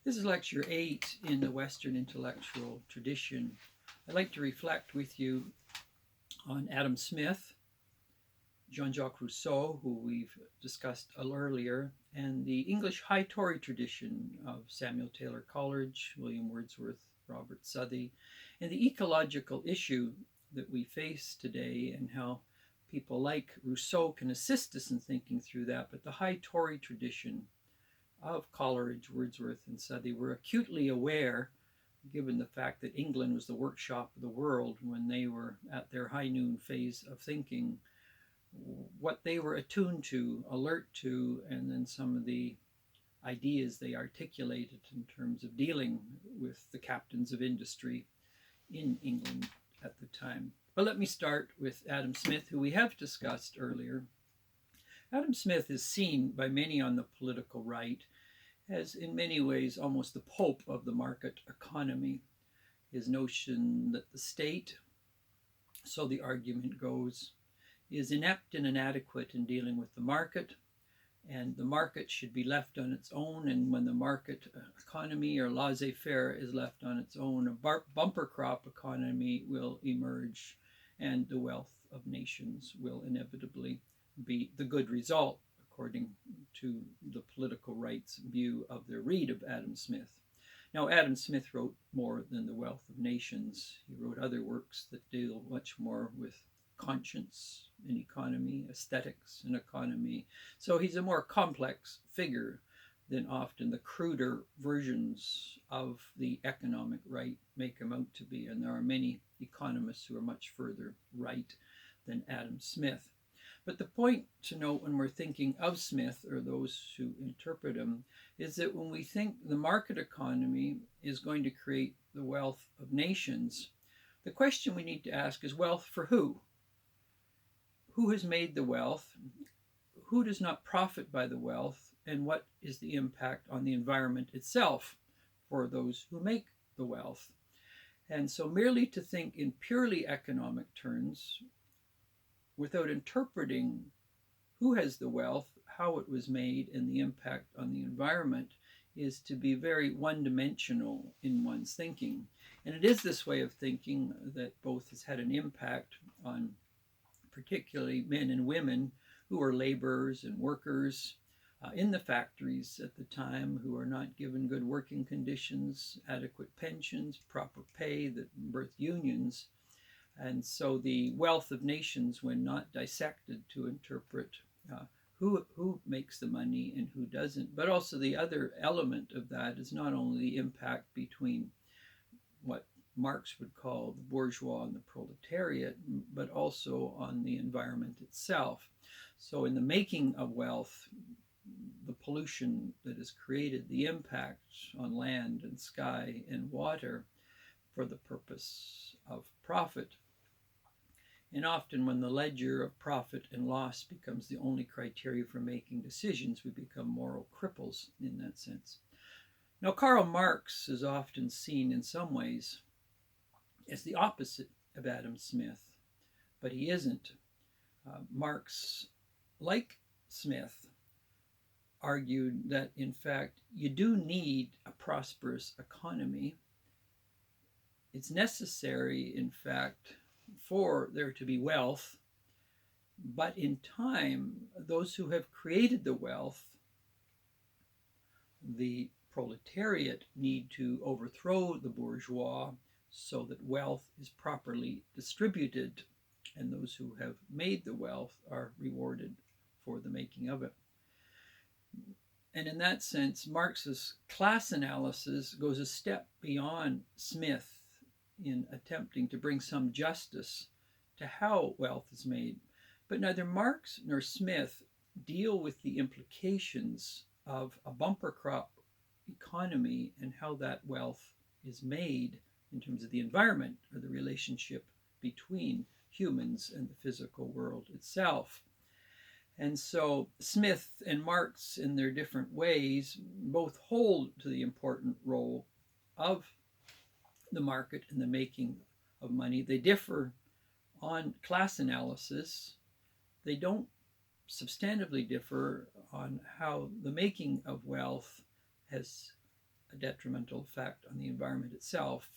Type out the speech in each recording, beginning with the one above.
This is lecture 8 in the Western intellectual tradition. I'd like to reflect with you on Adam Smith, Jean-Jacques Rousseau, who we've discussed a little earlier, and the English High Tory tradition of Samuel Taylor Coleridge, William Wordsworth, Robert Southey, and the ecological issue that we face today and how people like Rousseau can assist us in thinking through that. But the High Tory tradition of Coleridge, Wordsworth, and Southey were acutely aware, given the fact that England was the workshop of the world when they were at their high noon phase of thinking, what they were attuned to, alert to, and then some of the ideas they articulated in terms of dealing with the captains of industry in England at the time. But let me start with Adam Smith, who we have discussed earlier. Adam Smith is seen by many on the political right as, in many ways, almost the pope of the market economy. His notion that the state, so the argument goes, is inept and inadequate in dealing with the market, and the market should be left on its own, and when the market economy or laissez faire is left on its own, a bumper crop economy will emerge, and the wealth of nations will inevitably be the good result, according to the political right's view of their read of Adam Smith. Now, Adam Smith wrote more than The Wealth of Nations. He wrote other works that deal much more with conscience and economy, aesthetics and economy. So he's a more complex figure than often the cruder versions of the economic right make him out to be. And there are many economists who are much further right than Adam Smith. But the point to note when we're thinking of Smith, or those who interpret him, is that when we think the market economy is going to create the wealth of nations, the question we need to ask is wealth for who? Who has made the wealth? Who does not profit by the wealth? And what is the impact on the environment itself for those who make the wealth? And so merely to think in purely economic terms, without interpreting who has the wealth, how it was made, and the impact on the environment, is to be very one-dimensional in one's thinking. And it is this way of thinking that both has had an impact on particularly men and women who are laborers and workers in the factories at the time, who are not given good working conditions, adequate pensions, proper pay, that birth unions. And so the wealth of nations, when not dissected to interpret who makes the money and who doesn't, but also the other element of that is not only the impact between what Marx would call the bourgeois and the proletariat, but also on the environment itself. So in the making of wealth, the pollution that is created, the impact on land and sky and water for the purpose of profit. And often when the ledger of profit and loss becomes the only criteria for making decisions, we become moral cripples in that sense. Now, Karl Marx is often seen in some ways as the opposite of Adam Smith, but he isn't. Marx, like Smith, argued that, in fact, you do need a prosperous economy. It's necessary, in fact, for there to be wealth, but in time, those who have created the wealth, the proletariat, need to overthrow the bourgeois so that wealth is properly distributed, and those who have made the wealth are rewarded for the making of it. And in that sense, Marx's class analysis goes a step beyond Smith in attempting to bring some justice to how wealth is made. But neither Marx nor Smith deal with the implications of a bumper crop economy and how that wealth is made in terms of the environment, or the relationship between humans and the physical world itself. And so Smith and Marx, in their different ways, both hold to the important role of the market and the making of money. They differ on class analysis. They don't substantively differ on how the making of wealth has a detrimental effect on the environment itself,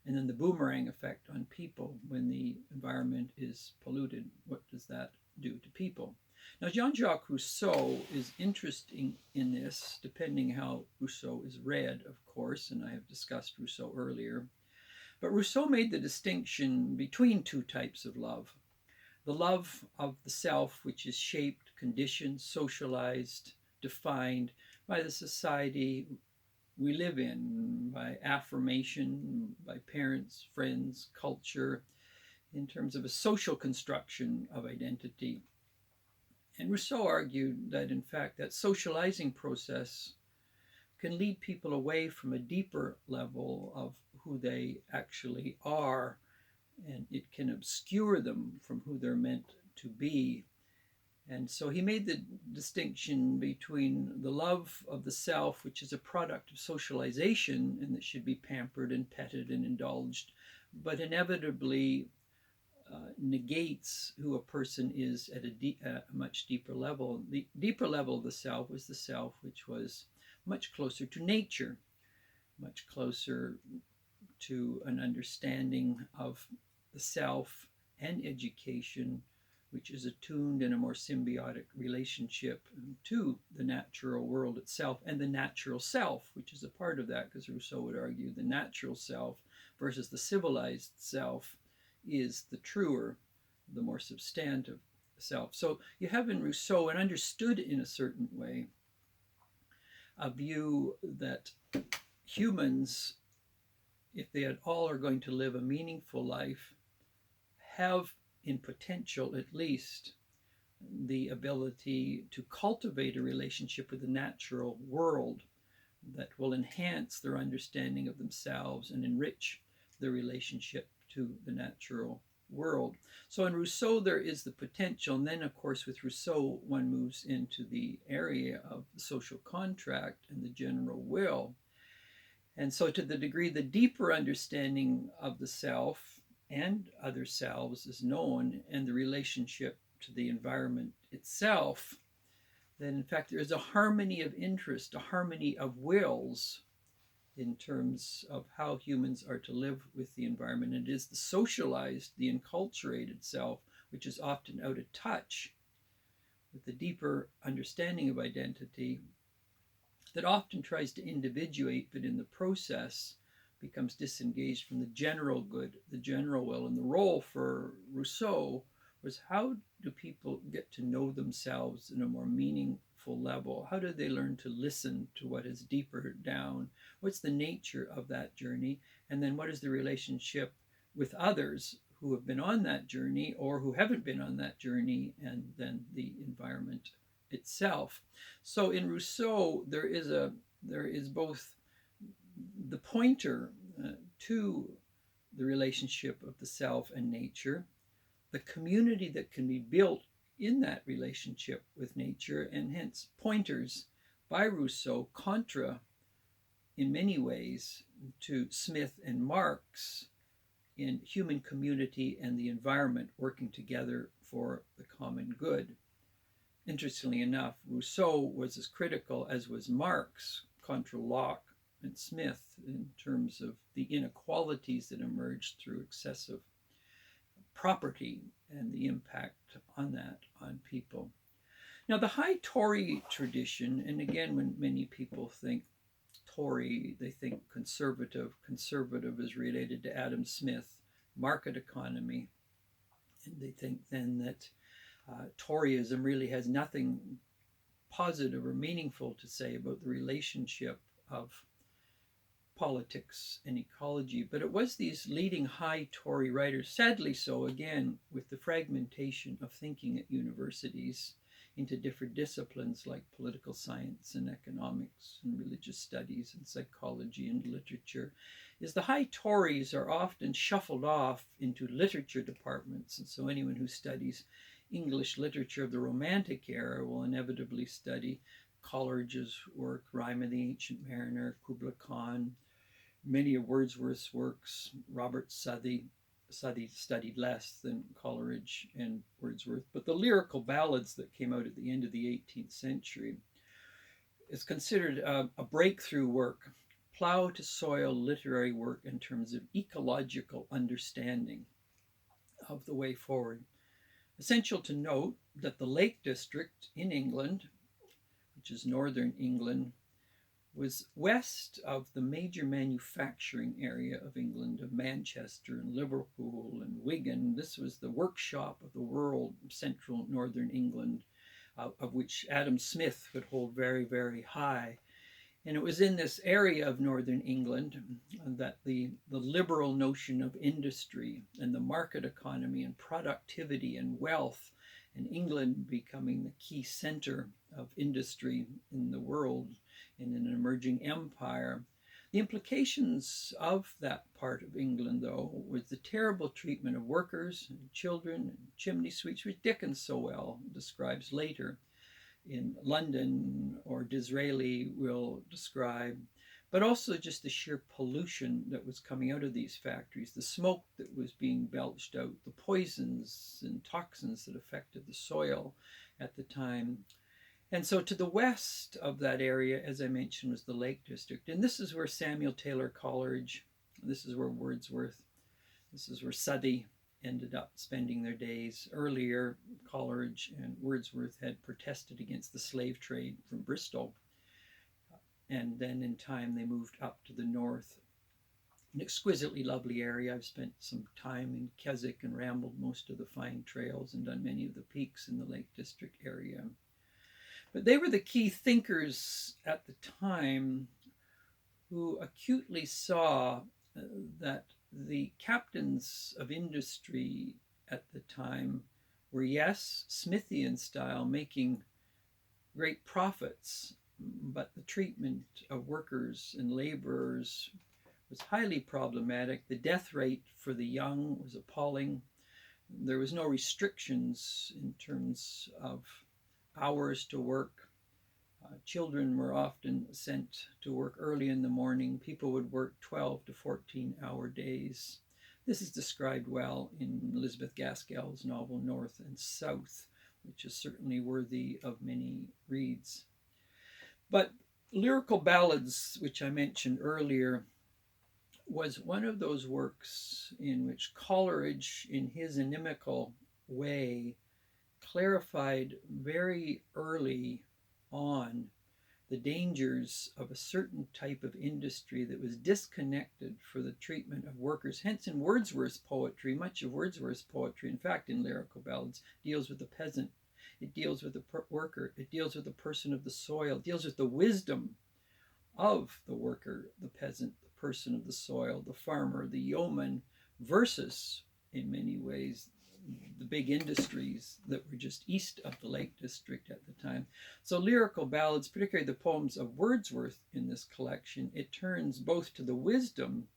and then the boomerang effect on people when the environment is polluted. What does that do to people? Now, Jean-Jacques Rousseau is interesting in this, depending how Rousseau is read, of course, and I have discussed Rousseau earlier. But Rousseau made the distinction between two types of love. The love of the self, which is shaped, conditioned, socialized, defined by the society we live in, by affirmation, by parents, friends, culture, in terms of a social construction of identity. And Rousseau argued that, in fact, that socializing process can lead people away from a deeper level of who they actually are, and it can obscure them from who they're meant to be. And so he made the distinction between the love of the self, which is a product of socialization and that should be pampered and petted and indulged, but inevitably negates who a person is at a much deeper level. The deeper level of the self was the self which was much closer to nature, much closer to an understanding of the self and education, which is attuned in a more symbiotic relationship to the natural world itself and the natural self, which is a part of that, because Rousseau would argue the natural self versus the civilized self is the truer, the more substantive self. So you have in Rousseau, and understood in a certain way, a view that humans, if they at all are going to live a meaningful life, have in potential at least the ability to cultivate a relationship with the natural world that will enhance their understanding of themselves and enrich their relationship to the natural world. So in Rousseau there is the potential, and then of course with Rousseau one moves into the area of the social contract and the general will. And so to the degree the deeper understanding of the self and other selves is known, and the relationship to the environment itself, then in fact there is a harmony of interest, a harmony of wills in terms of how humans are to live with the environment. It is the socialized, the enculturated self, which is often out of touch with the deeper understanding of identity, that often tries to individuate, but in the process becomes disengaged from the general good, the general will. And the role for Rousseau was, how do people get to know themselves in a more meaningful level? How do they learn to listen to what is deeper down? What's the nature of that journey? And then what is the relationship with others who have been on that journey or who haven't been on that journey, and then the environment itself? So in Rousseau, there is both the pointer to the relationship of the self and nature, the community that can be built in that relationship with nature, and hence pointers by Rousseau contra, in many ways, to Smith and Marx in human community and the environment working together for the common good. Interestingly enough, Rousseau was as critical as was Marx contra Locke and Smith in terms of the inequalities that emerged through excessive property and the impact on that on people. Now, the High Tory tradition, and again, when many people think Tory, they think conservative. Conservative is related to Adam Smith, market economy, and they think then that Toryism really has nothing positive or meaningful to say about the relationship of politics and ecology. But it was these leading high Tory writers, sadly so, again, with the fragmentation of thinking at universities into different disciplines like political science and economics and religious studies and psychology and literature, is the high Tories are often shuffled off into literature departments. And so anyone who studies English literature of the Romantic era will inevitably study Coleridge's work, Rime of the Ancient Mariner, Kubla Khan, many of Wordsworth's works. Robert Southey studied less than Coleridge and Wordsworth, but the lyrical ballads that came out at the end of the 18th century is considered a breakthrough work, plow to soil literary work in terms of ecological understanding of the way forward. Essential to note that the Lake District in England, which is northern England, was west of the major manufacturing area of England, of Manchester and Liverpool and Wigan. This was the workshop of the world, central northern England, of which Adam Smith would hold very, very high. And it was in this area of northern England that the liberal notion of industry and the market economy and productivity and wealth, and England becoming the key center of industry in the world in an emerging empire. The implications of that part of England, though, was the terrible treatment of workers and children and chimney sweeps, which Dickens so well describes later in London, or Disraeli will describe, but also just the sheer pollution that was coming out of these factories, the smoke that was being belched out, the poisons and toxins that affected the soil at the time. And so to the west of that area, as I mentioned, was the Lake District. And this is where Samuel Taylor Coleridge, this is where Wordsworth, this is where Southey ended up spending their days. Earlier, Coleridge and Wordsworth had protested against the slave trade from Bristol. And then in time, they moved up to the north. An exquisitely lovely area. I've spent some time in Keswick and rambled most of the fine trails and done many of the peaks in the Lake District area. But they were the key thinkers at the time who acutely saw that the captains of industry at the time were, yes, Smithian style, making great profits, but the treatment of workers and laborers was highly problematic. The death rate for the young was appalling. There was no restrictions in terms of hours to work. Children were often sent to work early in the morning. People would work 12 to 14-hour days. This is described well in Elizabeth Gaskell's novel North and South, which is certainly worthy of many reads. But Lyrical Ballads, which I mentioned earlier, was one of those works in which Coleridge, in his inimical way, clarified very early on the dangers of a certain type of industry that was disconnected for the treatment of workers. Hence in Wordsworth's poetry, much of Wordsworth's poetry, in fact in Lyrical Ballads, deals with the peasant. It deals with the worker. It deals with the person of the soil. It deals with the wisdom of the worker, the peasant, the person of the soil, the farmer, the yeoman, versus, in many ways, the big industries that were just east of the Lake District at the time. So Lyrical Ballads, particularly the poems of Wordsworth in this collection, it turns both to the wisdom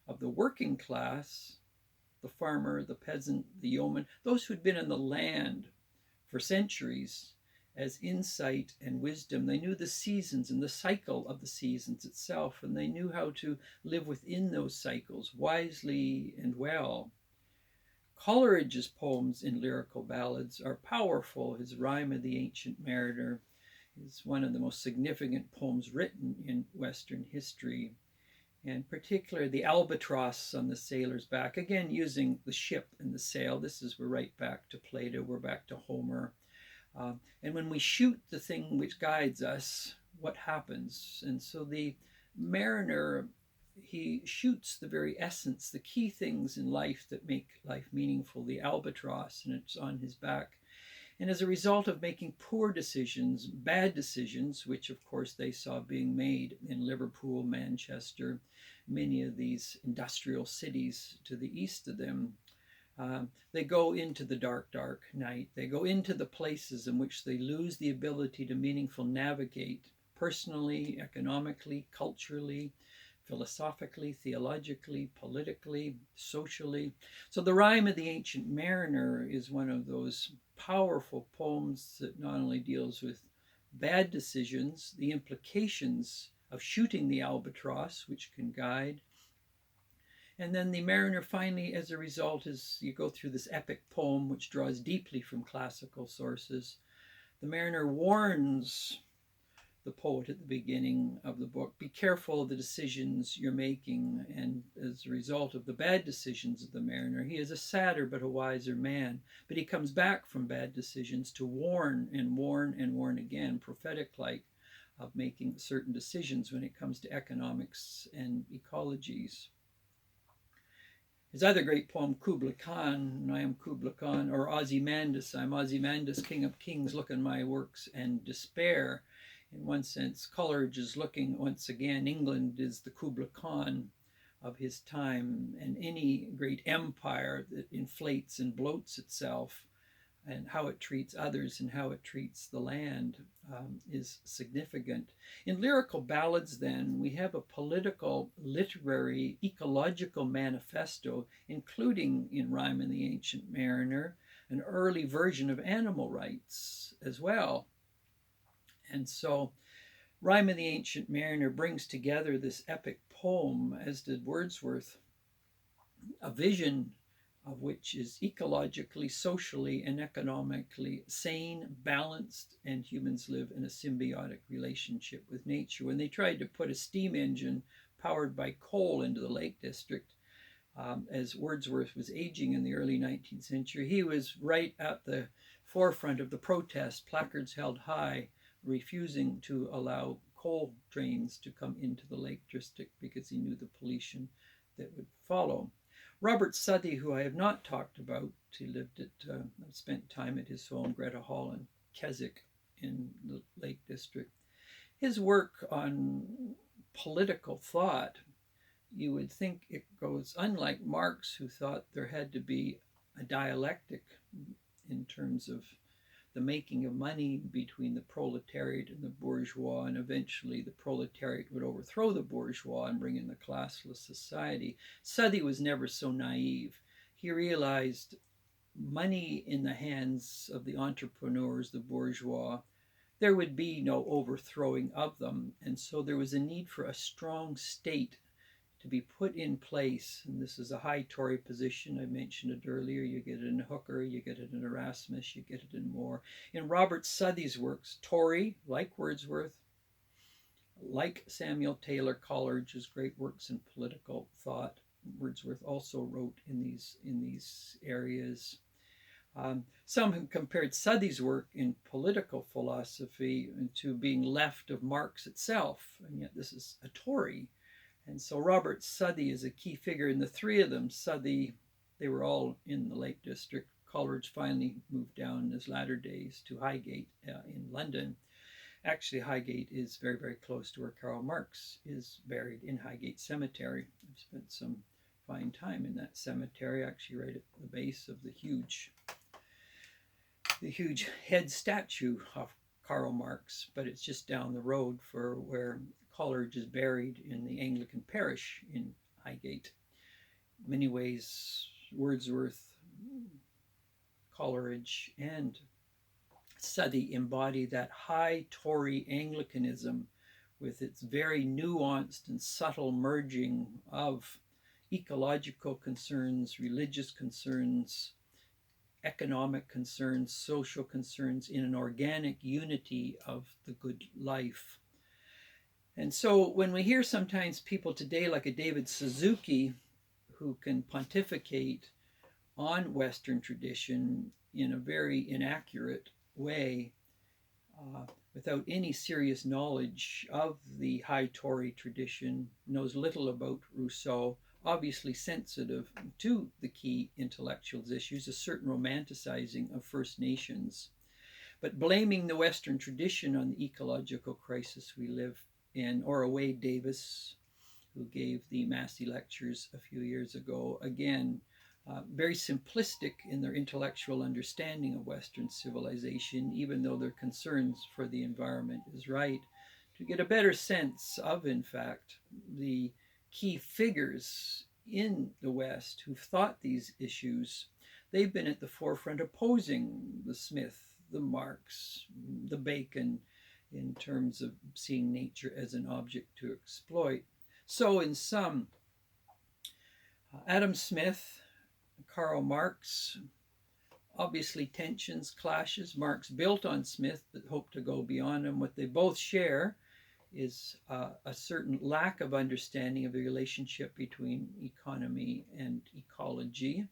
of the working class, the farmer, the peasant, the yeoman, those who'd been in the land for centuries, as insight and wisdom. They knew the seasons and the cycle of the seasons itself, and they knew how to live within those cycles wisely and well. Coleridge's poems in Lyrical Ballads are powerful. His Rime of the Ancient Mariner is one of the most significant poems written in Western history, and particularly the albatross on the sailor's back, again using the ship and the sail. We're right back to Plato, we're back to Homer. And when we shoot the thing which guides us, what happens? And so the mariner, he shoots the very essence, the key things in life that make life meaningful, the albatross, and it's on his back. And as a result of making poor decisions, bad decisions, which of course they saw being made in Liverpool, Manchester, many of these industrial cities to the east of them, they go into the dark, dark night. They go into the places in which they lose the ability to meaningfully navigate personally, economically, culturally, philosophically, theologically, politically, socially. So the Rime of the Ancient Mariner is one of those powerful poems that not only deals with bad decisions, the implications of shooting the albatross, which can guide. And then the mariner finally, as a result, as you go through this epic poem, which draws deeply from classical sources, the mariner warns the poet at the beginning of the book. Be careful of the decisions you're making, and as a result of the bad decisions of the mariner, he is a sadder but a wiser man. But he comes back from bad decisions to warn and warn and warn again, prophetic-like, of making certain decisions when it comes to economics and ecologies. His other great poem, Kubla Khan, I am Kubla Khan, or Ozymandias, I'm Ozymandias, king of kings, look on my works and despair. In one sense, Coleridge is looking once again, England is the Kubla Khan of his time, and any great empire that inflates and bloats itself, and how it treats others and how it treats the land is significant. In lyrical ballads, then, we have a political, literary, ecological manifesto, including in Rime in the Ancient Mariner, an early version of animal rights as well. And so Rime in the Ancient Mariner brings together this epic poem, as did Wordsworth, a vision of which is ecologically, socially, and economically sane, balanced, and humans live in a symbiotic relationship with nature. When they tried to put a steam engine powered by coal into the Lake District, as Wordsworth was aging in the early 19th century, he was right at the forefront of the protest, placards held high, refusing to allow coal trains to come into the Lake District because he knew the pollution that would follow. Robert Southey, who I have not talked about, he lived at, spent time at his home, Greta Hall in Keswick in the Lake District. His work on political thought, you would think it goes, unlike Marx, who thought there had to be a dialectic in terms of the making of money between the proletariat and the bourgeois, and eventually the proletariat would overthrow the bourgeois and bring in the classless society. Southey was never so naive. He realized money in the hands of the entrepreneurs, the bourgeois, there would be no overthrowing of them, and so there was a need for a strong state to be put in place. And this is a high Tory position. I mentioned it earlier. You get it in Hooker, you get it in Erasmus, you get it in Moore. In Robert Southey's works, Tory, like Wordsworth, like Samuel Taylor Coleridge's great works in political thought, Wordsworth also wrote in these areas. Some have compared Southey's work in political philosophy to being left of Marx itself, and yet this is a Tory. And so Robert Southey is a key figure. And the three of them, Southey, they were all in the Lake District. Coleridge finally moved down in his latter days to Highgate in London. Actually, Highgate is very, very close to where Karl Marx is buried, in Highgate Cemetery. I've spent some fine time in that cemetery, actually right at the base of the huge head statue of Karl Marx, but it's just down the road for where Coleridge is buried in the Anglican parish in Highgate. In many ways, Wordsworth, Coleridge, and Southey embody that high Tory Anglicanism with its very nuanced and subtle merging of ecological concerns, religious concerns, economic concerns, social concerns in an organic unity of the good life. And so when we hear sometimes people today like a David Suzuki, who can pontificate on Western tradition in a very inaccurate way, without any serious knowledge of the high Tory tradition, knows little about Rousseau, obviously sensitive to the key intellectuals issues, a certain romanticizing of First Nations, but blaming the Western tradition on the ecological crisis we live in, or a Wade Davis, who gave the Massey lectures a few years ago, again, very simplistic in their intellectual understanding of Western civilization, even though their concerns for the environment is right, to get a better sense of, in fact, the key figures in the West who've thought these issues. They've been at the forefront opposing the Smith, the Marx, the Bacon, in terms of seeing nature as an object to exploit. So in sum, Adam Smith, Karl Marx, obviously tensions, clashes. Marx built on Smith, but hoped to go beyond him. What they both share is a certain lack of understanding of the relationship between economy and ecology.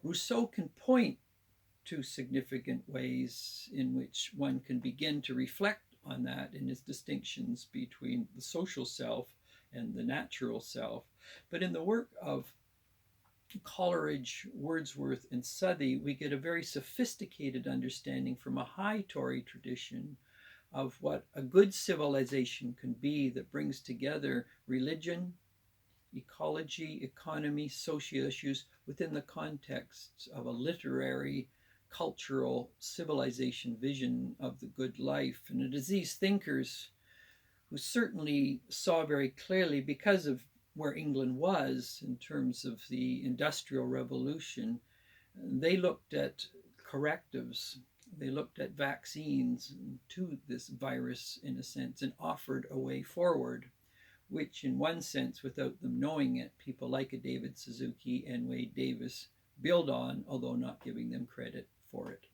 Rousseau can point to significant ways in which one can begin to reflect on that in his distinctions between the social self and the natural self. But in the work of Coleridge, Wordsworth, and Southey, we get a very sophisticated understanding from a high Tory tradition of what a good civilization can be that brings together religion, ecology, economy, social issues within the context of a literary, cultural, civilization vision of the good life. And it is these thinkers who certainly saw very clearly, because of where England was in terms of the Industrial Revolution, they looked at correctives. They looked at vaccines to this virus, in a sense, and offered a way forward, which, in one sense, without them knowing it, people like a David Suzuki and Wade Davis build on, although not giving them credit for it.